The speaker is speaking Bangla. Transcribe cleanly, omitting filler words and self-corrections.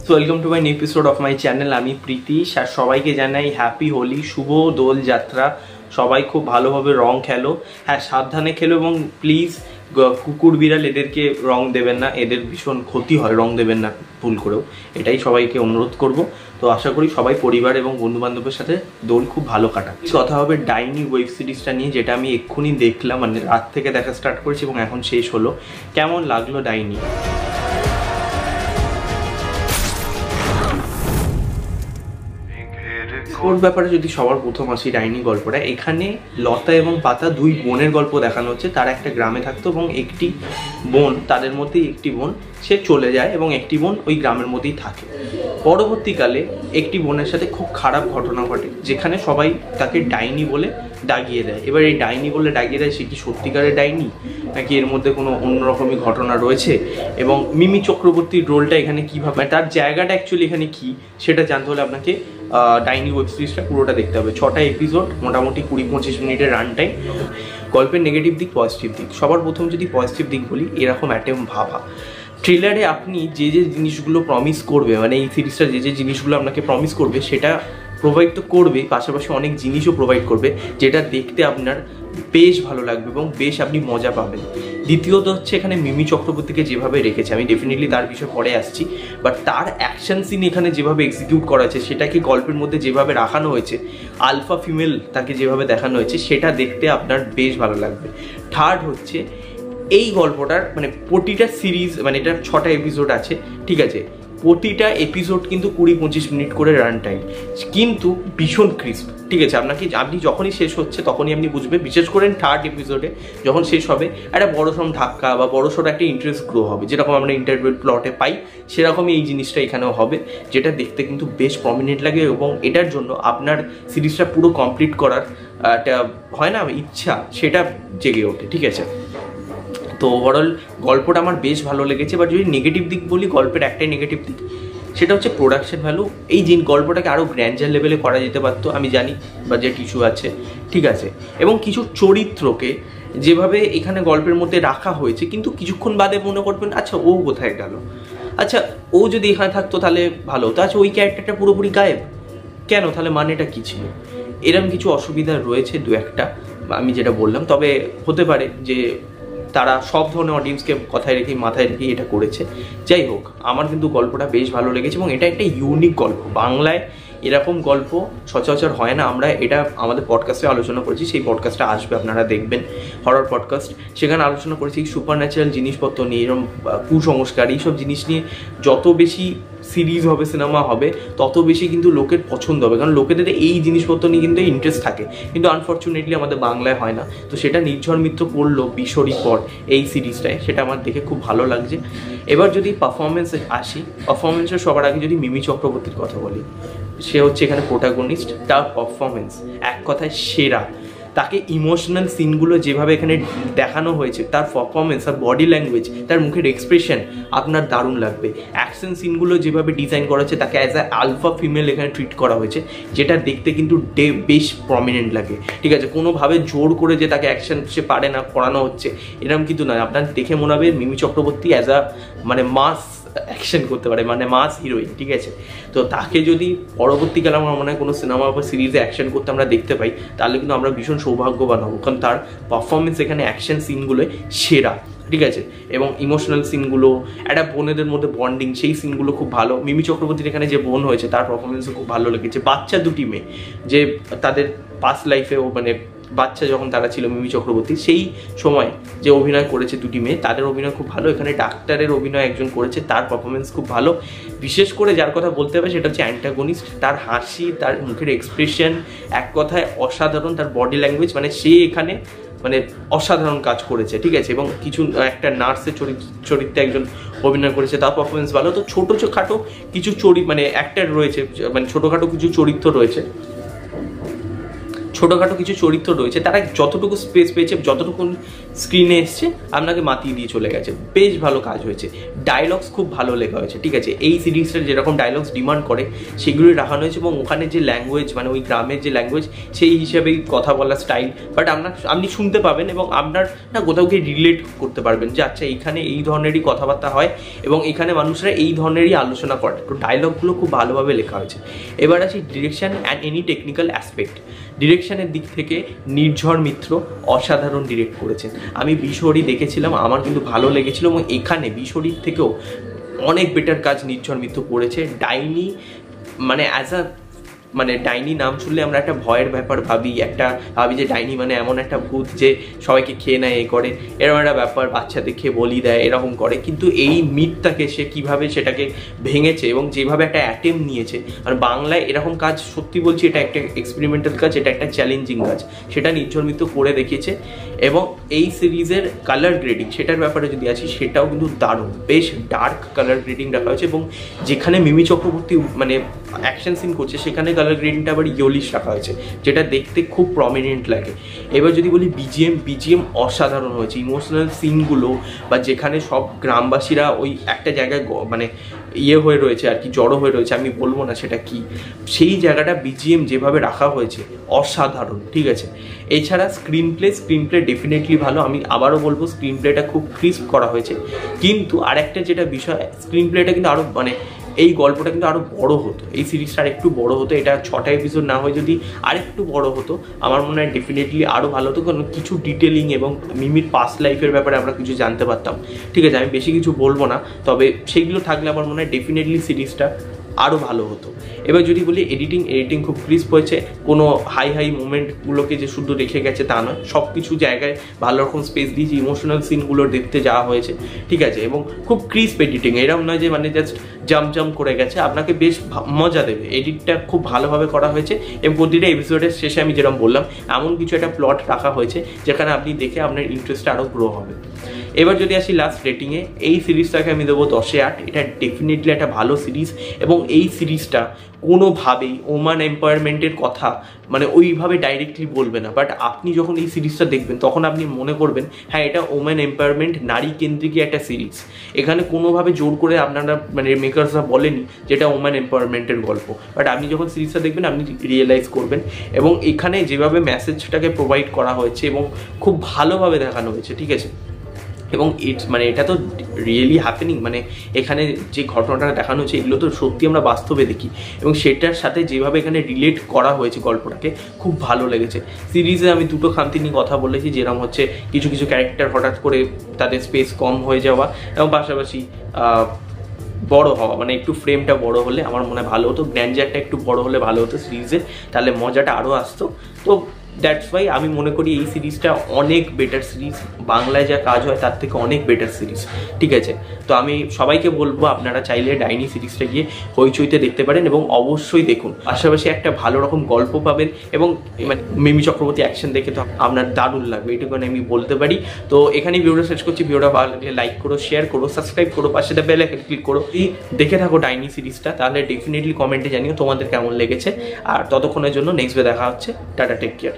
So welcome to my new episode of my channel. আমি প্রীতিশ আর সবাইকে জানাই হ্যাপি হোলি, শুভ দোল যাত্রা। সবাই খুব ভালোভাবে রং খেলো, হ্যাঁ সাবধানে খেলো এবং প্লিজ কুকুর বিড়াল এদেরকে রং দেবেন না, এদের ভীষণ ক্ষতি হয়, রং দেবেন না ভুল করেও, এটাই সবাইকে অনুরোধ করব। তো আশা করি সবাই পরিবার এবং বন্ধু বান্ধবের সাথে দোল খুব ভালো কাটান। কথা হবে ডাইনি ওয়েব সিরিজটা নিয়ে, যেটা আমি এক্ষুনি দেখলাম, মানে রাত থেকে দেখা স্টার্ট করেছি এবং এখন শেষ হলো। কেমন লাগলো ডাইনি? ওর ব্যাপারে যদি সবার প্রথম আসি, ডাইনি গল্পটা, এখানে লতা এবং পাতা দুই বোনের গল্প দেখানো হচ্ছে। তারা একটা গ্রামে থাকতো এবং একটি বোন, তাদের মধ্যেই একটি বোন সে চলে যায় এবং একটি বোন ওই গ্রামের মধ্যেই থাকে। পরবর্তীকালে একটি বোনের সাথে খুব খারাপ ঘটনা ঘটে, যেখানে সবাই তাকে ডাইনি বলে দাগিয়ে দেয়। এবার এই ডাইনি বলে দাগিয়ে দেয়, সে কি সত্যিকারের ডাইনি নাকি এর মধ্যে কোনো অন্যরকমই ঘটনা রয়েছে, এবং মিমি চক্রবর্তীর রোলটা এখানে কীভাবে, তার জায়গাটা অ্যাকচুয়ালি এখানে কী, সেটা জানতে হলে আপনাকে ডাইনি ওয়েব সিরিজটা পুরোটা দেখতে হবে। 6টা এপিসোড, মোটামুটি 20-25 মিনিটের রান টাইম। গল্পের নেগেটিভ দিক, পজিটিভ দিক। সবার প্রথম যদি পজিটিভ দিক বলি, এরকম অ্যাটেম ভাবা ট্রেলারে আপনি যে যে জিনিসগুলো প্রমিস করবে, মানে এই সিরিজটা যে যে জিনিসগুলো আপনাকে প্রমিস করবে সেটা প্রোভাইড তো করবে, পাশাপাশি অনেক জিনিসও প্রোভাইড করবে যেটা দেখতে আপনার বেশ ভালো লাগবে এবং বেশ আপনি মজা পাবেন। দ্বিতীয়ত হচ্ছে, এখানে মিমি চক্রবর্তীকে যেভাবে রেখেছে, আমি ডেফিনেটলি তার বিষয়ে পরে আসছি, বাট তার অ্যাকশন সিন এখানে যেভাবে এক্সিকিউট করা হয়েছে, সেটাকে গল্পের মধ্যে যেভাবে রাখানো হয়েছে, আলফা ফিমেল তাকে যেভাবে দেখানো হয়েছে, সেটা দেখতে আপনার বেশ ভালো লাগবে। থার্ড হচ্ছে, এই গল্পটার মানে প্রতিটা সিরিজ, মানে এটা 6টা এপিসোড আছে, ঠিক আছে, প্রতিটা এপিসোড কিন্তু 20-25 মিনিট করে রান টাইম, কিন্তু ভীষণ ক্রিস্প, ঠিক আছে। আপনি যখনই শেষ হচ্ছে তখনই আপনি বুঝবে, বিশেষ করে থার্ড এপিসোডে যখন শেষ হবে, একটা বড়সড় ধাক্কা বা বড়সড় একটা ইন্টারেস্ট গ্রো হবে, যেরকম আমরা ইন্টারভেল প্লটে পাই, সেরকমই এই জিনিসটা এখানেও হবে, যেটা দেখতে কিন্তু বেশ প্রমিনেন্ট লাগে এবং এটার জন্য আপনার সিরিজটা পুরো কমপ্লিট করার একটা হয় না ইচ্ছা, সেটা জেগে ওঠে, ঠিক আছে। তো ওভারঅল গল্পটা আমার বেশ ভালো লেগেছে। বাট যদি নেগেটিভ দিক বলি, গল্পের একটাই নেগেটিভ দিক, সেটা হচ্ছে প্রোডাকশন ভ্যালু। এই গল্পটাকে আরও গ্র্যান্ডার লেভেলে করা যেতে পারতো, আমি জানি বাজেট ইস্যু আছে, ঠিক আছে, এবং কিছু চরিত্রকে যেভাবে এখানে গল্পের মধ্যে রাখা হয়েছে, কিন্তু কিছুক্ষণ বাদে মনে করবেন আচ্ছা ও কোথায় গেল, আচ্ছা ও যদি এখানে থাকতো তাহলে ভালো হতো, আচ্ছা ওই ক্যারেক্টারটা পুরোপুরি গায়েব কেন, তাহলে মানেটা কী ছিল? এরকম কিছু অসুবিধা রয়েছে দু একটা, আমি যেটা বললাম। তবে হতে পারে যে তারা সব ধরনের অডিয়েন্সকে মাথায় রেখেই এটা করেছে। যাই হোক, আমার কিন্তু গল্পটা বেশ ভালো লেগেছে এবং এটা একটা ইউনিক গল্প। বাংলায় এরকম গল্প সচরাচর হয় না। আমরা এটা আমাদের পডকাস্টে আলোচনা করেছি, সেই পডকাস্টটা আসবে, আপনারা দেখবেন, হরর পডকাস্ট। সেখানে আলোচনা করেছি সুপার ন্যাচারাল জিনিসপত্র নিয়ে, এরকম কুসংস্কার, এইসব জিনিস নিয়ে যত বেশি সিরিজ হবে, সিনেমা হবে, তত বেশি কিন্তু লোকের পছন্দ হবে, কারণ লোকেদের এই জিনিসপত্র নিয়ে কিন্তু ইন্টারেস্ট থাকে, কিন্তু আনফর্চুনেটলি আমাদের বাংলায় হয় না। তো সেটা নির্ঝর মিত্র করলো বিশরী পর এই সিরিজটায়, সেটা আমার দেখে খুব ভালো লাগছে। এবার যদি পারফরমেন্সে আসি, পারফরমেন্সের সবার আগে যদি মিমি চক্রবর্তীর কথা বলি, সে হচ্ছে এখানে প্রোটাগনিস্ট। তার পারফরমেন্স এক কথায় সেরা। তাকে ইমোশনাল সিনগুলো যেভাবে এখানে দেখানো হয়েছে, তার পারফরমেন্স, তার বডি ল্যাঙ্গুয়েজ, তার মুখের এক্সপ্রেশন আপনার দারুণ লাগবে। অ্যাকশন সিনগুলো যেভাবে ডিজাইন করা হয়েছে, তাকে অ্যাজ আ আলফা ফিমেল এখানে ট্রিট করা হয়েছে, যেটা দেখতে কিন্তু বেশ প্রমিনেন্ট লাগে, ঠিক আছে। কোনোভাবে জোর করে যে তাকে অ্যাকশন সে পারে না করানো হচ্ছে, এরকম কিন্তু নয়। আপনার দেখে মনে হবে মিমি চক্রবর্তী অ্যাজ আ মানে মাস অ্যাকশন করতে পারে, মানে মাস হিরোইন, ঠিক আছে। তো তাকে যদি পরবর্তীকালে আমার মনে হয় কোনো সিনেমা বা সিরিজে অ্যাকশন করতে আমরা দেখতে পাই, তাহলে কিন্তু আমরা ভীষণ সৌভাগ্যবান হবো, কারণ তার পারফরমেন্স এখানে অ্যাকশন সিনগুলোয় সেরা, ঠিক আছে। এবং ইমোশনাল সিনগুলো, একটা বোনেদের মধ্যে বন্ডিং, সেই সিনগুলো খুব ভালো। মিমি চক্রবর্তীর এখানে যে বোন হয়েছে, তার পারফরমেন্সও খুব ভালো লেগেছে। বাচ্চা দুটি মেয়ে, যে তাদের পাস্ট লাইফেও মানে বাচ্চা যখন তারা ছিল, মিমি চক্রবর্তী সেই সময় যে অভিনয় করেছে দুটি মেয়ে, তাদের অভিনয় খুব ভালো। এখানে ডাক্তারের অভিনয় একজন করেছে, তার পারফরমেন্স খুব ভালো। বিশেষ করে যার কথা বলতে হবে সেটা হচ্ছে অ্যান্টাগনিস্ট। তার হাসি, তার মুখের এক্সপ্রেশন, এক কথায় অসাধারণ। তার বডি ল্যাঙ্গুয়েজ, মানে সে এখানে মানে অসাধারণ কাজ করেছে, ঠিক আছে। এবং কিছু একটা নার্সের চরিত্রে একজন অভিনয় করেছে, তার পারফরমেন্স ভালো। তো ছোটোখাটো কিছু মানে অ্যাক্টার রয়েছে, মানে ছোটোখাটো কিছু চরিত্র রয়েছে, ছোটোখাটো কিছু চরিত্র রয়েছে, তারা যতটুকু স্পেস পেয়েছে, যতটুকু স্ক্রিনে এসছে আপনাকে মাতিয়ে দিয়ে চলে গেছে, বেশ ভালো কাজ হয়েছে। ডায়লগস খুব ভালো লেখা হয়েছে, ঠিক আছে। এই সিরিজটা যেরকম ডায়লগস ডিমান্ড করে সেগুলোই রাখানো হয়েছে, এবং ওখানে যে ল্যাঙ্গুয়েজ মানে ওই গ্রামের যে ল্যাঙ্গুয়েজ সেই হিসাবেই কথা বলার স্টাইল, বাট আপনি শুনতে পাবেন এবং আপনার না কোথাও গিয়ে রিলেট করতে পারবেন যে আচ্ছা এইখানে এই ধরনেরই কথাবার্তা হয় এবং এখানে মানুষরা এই ধরনেরই আলোচনা করে। তো ডায়লগগুলো খুব ভালোভাবে লেখা হয়েছে। এবার আসি direction and any technical aspect. ডিরেকশনের দিক থেকে নির্ঝর মিত্র অসাধারণ ডিরেক্ট করেছেন। আমি বিশহরি দেখেছিলাম, আমার কিন্তু ভালো লেগেছিল, এবং এখানে বিশহরির থেকেও অনেক বেটার কাজ নির্ঝর মিত্র করেছে। ডাইনি মানে ডাইনি নাম শুনলে আমরা একটা ভয়ের ব্যাপার ভাবি যে ডাইনি মানে এমন একটা ভূত যে সবাইকে খেয়ে নেয়, এ করে, এরকম একটা ব্যাপার, বাচ্চাদের খেয়ে বলি দেয়, এরকম করে। কিন্তু এই মিথটাকে সে কীভাবে সেটাকে ভেঙেছে এবং যেভাবে একটা অ্যাটেম্প নিয়েছে, আর বাংলায় এরকম কাজ সত্যি বলছি এটা একটা এক্সপেরিমেন্টাল কাজ, এটা একটা চ্যালেঞ্জিং কাজ, সেটা নির্ঝর মিত্র করে দেখিয়েছে। এবং এই সিরিজের কালার গ্রেডিং সেটার ব্যাপারে যদি আসি, সেটাও কিন্তু দারুণ, বেশ ডার্ক কালার গ্রেডিং রাখা হয়েছে, এবং যেখানে মিমি চক্রবর্তী মানে অ্যাকশন সিন করছে সেখানে কালার গ্রেডিংটা আবার ইয়েলিশ রাখা হয়েছে, যেটা দেখতে খুব প্রমিনেন্ট লাগে। এবার যদি বলি বিজিএম অসাধারণ হয়েছে। ইমোশনাল সিনগুলো বা যেখানে সব গ্রামবাসীরা ওই একটা জায়গায় মানে হয়ে রয়েছে আর কি, জড়ো হয়ে রয়েছে, আমি বলবো না সেটা কি, সেই জায়গাটা বিজিএম যেভাবে রাখা হয়েছে অসাধারণ, ঠিক আছে। এছাড়া স্ক্রিন প্লে ডেফিনেটলি ভালো, আমি আবারও বলবো স্ক্রিন প্লেটা খুব ক্রিস্প করা হয়েছে। কিন্তু আরেকটা যেটা বিষয়, স্ক্রিন প্লেটা কিন্তু আরও মানে এই গল্পটা কিন্তু আরও বড় হতো, এই সিরিজটা আর একটু বড় হতো, এটা 6টা এপিসোড না হয়ে যদি আরেকটু বড় হতো আমার মনে হয় ডেফিনেটলি আরও ভালো হতো, কারণ কিছু ডিটেলিং এবং মিমির পাস্ট লাইফের ব্যাপারে আমরা কিছু জানতে পারতাম, ঠিক আছে। আমি বেশি কিছু বলবো না, তবে সেইগুলো থাকলে আমার মনে হয় ডেফিনেটলি সিরিজটা আরও ভালো হতো। এবার যদি বলি এডিটিং খুব ক্রিস্প হয়েছে, কোনো হাই মুভমেন্টগুলোকে যে শুধু রেখে গেছে তা নয়, সব কিছু জায়গায় ভালো রকম স্পেস দিয়েছে, ইমোশনাল সিনগুলো দেখতে যাওয়া হয়েছে, ঠিক আছে। এবং খুব ক্রিস্প এডিটিং, এরকম নয় যে মানে জাস্ট জাম্প করে গেছে, আপনাকে বেশ মজা দেবে। এডিটটা খুব ভালোভাবে করা হয়েছে, এবং প্রতিটা এপিসোডের শেষে আমি যেরকম বললাম এমন কিছু একটা প্লট রাখা হয়েছে যেখানে আপনি দেখে আপনার ইন্টারেস্টটা আরও গ্রো হবে। এবার যদি আসি লাস্ট রেটিংয়ে, এই সিরিজটাকে আমি দেবো 10-এ 8। এটা ডেফিনেটলি একটা ভালো সিরিজ, এবং এই সিরিজটা কোনোভাবেই ওমান এম্পাওয়ারমেন্টের কথা মানে ওইভাবে ডাইরেক্টলি বলবে না, বাট আপনি যখন এই সিরিজটা দেখবেন তখন আপনি মনে করবেন হ্যাঁ এটা ওমেন এম্পাওয়ারমেন্ট, নারী কেন্দ্রিক একটা সিরিজ। এখানে কোনোভাবে জোর করে আপনারা মানে মেকার্সরা বলেনি যেটা ওমেন এম্পাওয়ারমেন্টের গল্প, বাট আপনি যখন সিরিজটা দেখবেন আপনি রিয়েলাইজ করবেন। এবং এখানে যেভাবে মেসেজটাকে প্রোভাইড করা হয়েছে এবং খুব ভালোভাবে দেখানো হয়েছে, ঠিক আছে। এবং মানে এটা তো রিয়েলি হ্যাপেনিং, মানে এখানে যে ঘটনাটা দেখানো হচ্ছে এগুলো তো সত্যি আমরা বাস্তবে দেখি, এবং সেটার সাথে যেভাবে এখানে রিলেট করা হয়েছে গল্পটাকে খুব ভালো লেগেছে। সিরিজে আমি দুটো খামতি নিয়ে কথা বলেছি, যেরকম হচ্ছে কিছু ক্যারেক্টার হঠাৎ করে তাদের স্পেস কম হয়ে যাওয়া, এবং পাশাপাশি বড় হওয়া, মানে একটু ফ্রেমটা বড় হলে আমার মনে হয় ভালো হতো, গ্র্যান্ডারটা একটু বড় হলে ভালো হতো সিরিজে, তাহলে মজাটা আরও আসতো। তো দ্যাটস ওয়াই আমি মনে করি এই সিরিজটা অনেক বেটার সিরিজ, বাংলায় যা কাজ হয় তার থেকে অনেক বেটার সিরিজ, ঠিক আছে। তো আমি সবাইকে বলবো আপনারা চাইলে ডাইনি সিরিজটা গিয়ে হইচইতে দেখতে পারেন, এবং অবশ্যই দেখুন। পাশাপাশি একটা ভালো রকম গল্প পাবেন, এবং মানে মিমি চক্রবর্তী অ্যাকশন দেখে তো আপনার দারুণ লাগবে, এটুকুনি আমি বলতে পারি। তো এখানেই ভিডিওটা শেষ করছি। ভিডিওটা ভালো লাগলে লাইক করো, শেয়ার করো, সাবস্ক্রাইব করো, পাশে বেল আইকন ক্লিক করো। এই দেখে থাকো ডাইনি সিরিজটা, তাহলে ডেফিনেটলি কমেন্টে জানিও তোমাদের কেমন লেগেছে। আর ততক্ষণের জন্য নেক্সট ডে দেখা হচ্ছে। Tata, take care.